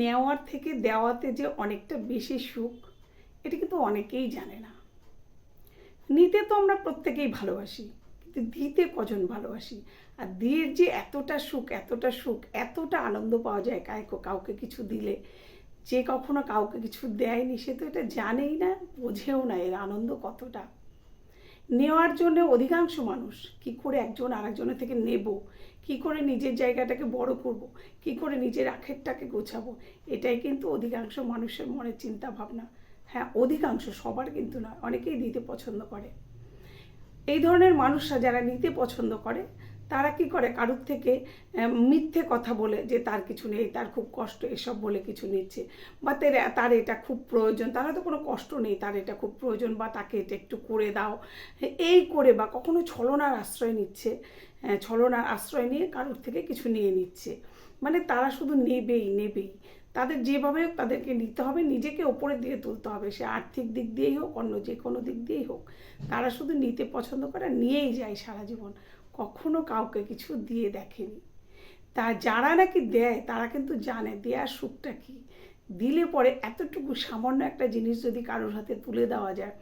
নেওয়ার থেকে দেওয়াতে যে অনেকটা বেশি সুখ, এটা কিন্তু অনেকেই জানে না। নিতে তো আমরা প্রত্যেকেই ভালোবাসি, কিন্তু দিতে কজন ভালোবাসি? আর দিয়ে যে এতটা সুখ, এতটা সুখ, এতটা আনন্দ পাওয়া যায় কাউকে কিছু দিলে, যে কখনো কাউকে কিছু দেয়নি সে তো এটা জানেই না, বোঝেও না এর আনন্দ কতটা। নেওয়ার জন্য অধিকাংশ মানুষ কি করে একজন আরেকজনের থেকে নেব, কি করে নিজের জায়গাটাকে বড় করব, কি করে নিজের আখেরটাকে গোছাবো, এটাই কিন্তু অধিকাংশ মানুষের মনে চিন্তা ভাবনা। হ্যাঁ, অধিকাংশ, সবার কিন্তু নয়, অনেকেই দিতে পছন্দ করে। এই ধরনের মানুষরা যারা নিতে পছন্দ করে তারা কি করে, কারুর থেকে মিথ্যে কথা বলে যে তার কিছু নেই, তার খুব কষ্ট, এসব বলে কিছু নিচ্ছে, বা তার এটা খুব প্রয়োজন, তারা তো কোনো কষ্ট নেই, তার এটা খুব প্রয়োজন, বা তাকে এটা একটু করে দাও, এই করে, বা কখনো ছলনার আশ্রয় নিচ্ছে, ছলনার আশ্রয় নিয়ে কারুর থেকে কিছু নিয়ে নিচ্ছে। মানে তারা শুধু নেবেই নেবেই, তাদের যেভাবে হোক তাদেরকে নিতে হবে, নিজেকে ওপরের দিকে তুলতে হবে, সে আর্থিক দিক দিয়েই হোক, অন্য যে কোনো দিক দিয়েই হোক, তারা শুধু নিতে পছন্দ করে, নিয়েই যায় সারা জীবন, কখনো কাউকে কিছু দিয়ে দেখেনি। তা যারা নাকি দেয় তারা কিন্তু জানে দেওয়ার সুখটা কী। দিলে পরে এতটুকু সামান্য একটা জিনিস যদি কারোর হাতে তুলে দেওয়া যায়,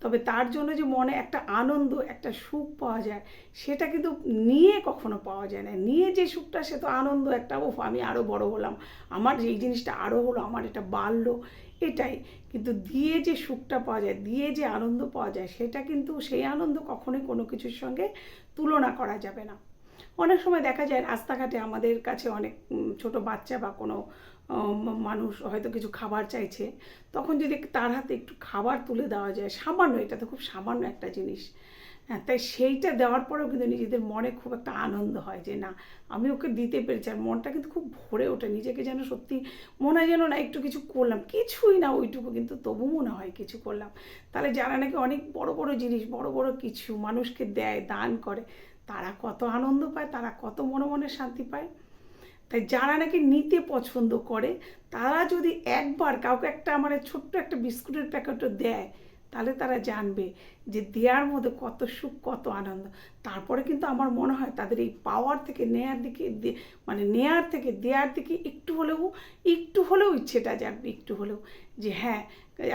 তবে তার জন্য যে মনে একটা আনন্দ, একটা সুখ পাওয়া যায়, সেটা কিন্তু নিয়ে কখনো পাওয়া যায় না। নিয়ে যে সুখটা, সে তো আনন্দ একটা, ও আমি আরও বড় হলাম, আমার এই জিনিসটা আরও হলো, আমার এটা বাড়লো, এটাই। কিন্তু দিয়ে যে সুখটা পাওয়া যায়, দিয়ে যে আনন্দ পাওয়া যায়, সেটা কিন্তু, সেই আনন্দ কখনোই কোনো কিছুর সঙ্গে তুলনা করা যাবে না। অনেক সময় দেখা যায় রাস্তাঘাটে আমাদের কাছে অনেক ছোট বাচ্চা বা কোনো মানুষ হয়তো কিছু খাবার চাইছে, তখন যদি তার হাতে একটু খাবার তুলে দেওয়া যায়, সামান্য, এটা তো খুব সামান্য একটা জিনিস, হ্যাঁ, তাই সেইটা দেওয়ার পরেও কিন্তু নিজেদের মনে খুব একটা আনন্দ হয় যে না, আমি ওকে দিতে পেরেছি, আর মনটা কিন্তু খুব ভরে ওঠে, নিজেকে যেন সত্যি মনে হয় যেন না একটু কিছু করলাম, কিছুই না ওইটুকু, কিন্তু তবু মনে হয় কিছু করলাম। তাহলে যারা নাকি অনেক বড় বড় জিনিস, বড় বড় কিছু মানুষকে দেয়, দান করে, তারা কত আনন্দ পায়, তারা কত মনে মনে শান্তি পায়। তাই যারা নাকি নিতে পছন্দ করে, তারা যদি একবার কাউকে একটা, মানে ছোট্ট একটা বিস্কুটের প্যাকেটও দেয়, তাহলে তারা জানবে যে দেওয়ার মধ্যে কত সুখ, কত আনন্দ। তারপরে কিন্তু আমার মনে হয় তাদের এই পাওয়ার থেকে নেয়ার দিকে, মানে নেয়ার থেকে দেওয়ার দিকে একটু হলেও ইচ্ছেটা জাগবে, একটু হলেও, যে হ্যাঁ,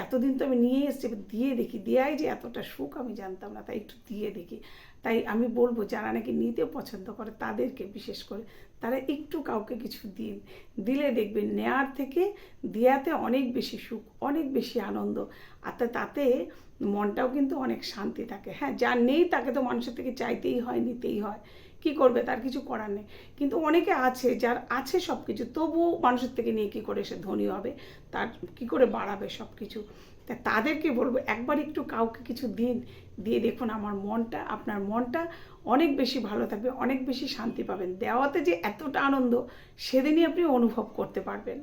এতদিন তো আমি নিয়ে এসেছি, দিয়ে দেখি, দেওয়াই যে এতটা সুখ আমি জানতাম না, তাই একটু দিয়ে দেখি। তাই আমি বলবো যারা নাকি নিতে পছন্দ করে তাদেরকে বিশেষ করে, তারা একটু কাউকে কিছু দিন, দিলে দেখবেন নেয়ার থেকে দেয়াতে অনেক বেশি সুখ, অনেক বেশি আনন্দ, আর তাতে মনটাও কিন্তু অনেক শান্তি থাকে। হ্যাঁ, যার নেই তাকে তো মানুষের থেকে চাইতেই হয়, নিতেই হয়, কি করবে, তার কিছু করার নেই। কিন্তু অনেকে আছে যার আছে সব কিছু, তবুও মানুষের থেকে নিয়ে কী করে সে ধনী হবে, তার কী করে বাড়াবে সব কিছু। তা তাদেরকে বলবো একবার একটু কাউকে কিছু দিন, দিয়ে দেখুন আপনার মনটা অনেক বেশি ভালো থাকবে, অনেক বেশি শান্তি পাবেন। দেওয়াতে যে এতটা আনন্দ, সেদিনই আপনি অনুভব করতে পারবেন।